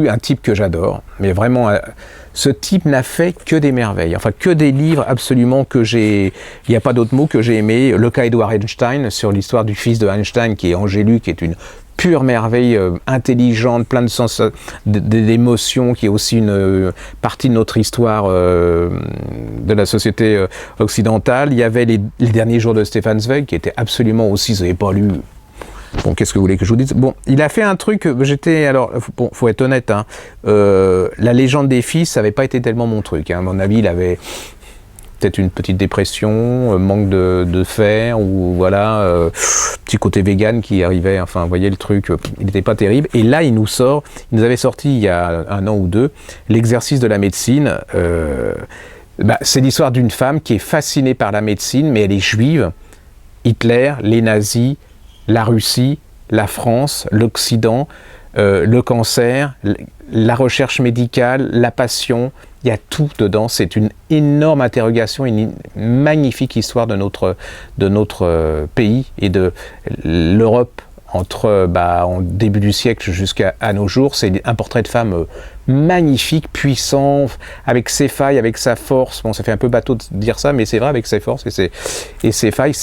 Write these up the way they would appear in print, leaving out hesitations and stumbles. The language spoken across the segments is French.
plus un type que j'adore, mais vraiment, ce type n'a fait que des merveilles, enfin que des livres absolument que j'ai, il n'y a pas d'autre mot que j'ai aimé. Le cas Edward Einstein, sur l'histoire du fils de Einstein, qui est Angélus, qui est une pure merveille, intelligente, plein de sens, d'émotions, qui est aussi une partie de notre histoire de la société occidentale. Il y avait les derniers jours de Stefan Zweig, qui était absolument aussi, vous n'avez pas lu. Bon, qu'est-ce que vous voulez que je vous dise? Bon, il a fait un truc, alors, bon, faut être honnête, hein, la légende des fils, ça n'avait pas été tellement mon truc, hein. À mon avis, il avait peut-être une petite dépression, manque de fer, ou voilà, petit côté vegan qui arrivait, enfin, vous voyez le truc, il n'était pas terrible. Et là, il nous avait sorti il y a 1 an ou 2, l'exercice de la médecine. C'est l'histoire d'une femme qui est fascinée par la médecine, mais elle est juive. Hitler, les nazis, la Russie, la France, l'Occident, le cancer, la recherche médicale, la passion, il y a tout dedans. C'est une énorme interrogation, une magnifique histoire de notre pays et de l'Europe en début du siècle jusqu'à nos jours. C'est un portrait de femme magnifique, puissant, avec ses failles, avec sa force. Bon, ça fait un peu bateau de dire ça, mais c'est vrai, avec ses forces et ses failles,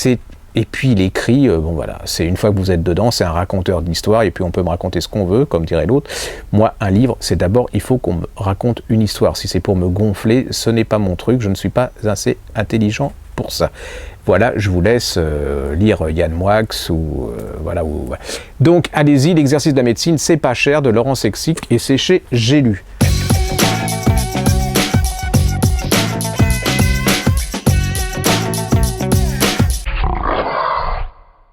et puis il écrit, bon voilà, c'est une fois que vous êtes dedans, c'est un raconteur d'histoire, et puis on peut me raconter ce qu'on veut, comme dirait l'autre. Moi, un livre, c'est d'abord, il faut qu'on me raconte une histoire. Si c'est pour me gonfler, ce n'est pas mon truc, je ne suis pas assez intelligent pour ça. Voilà, je vous laisse lire Yann Moix, voilà. Donc, allez-y, l'exercice de la médecine, c'est pas cher, de Laurent Sexic, et c'est chez J'ai lu.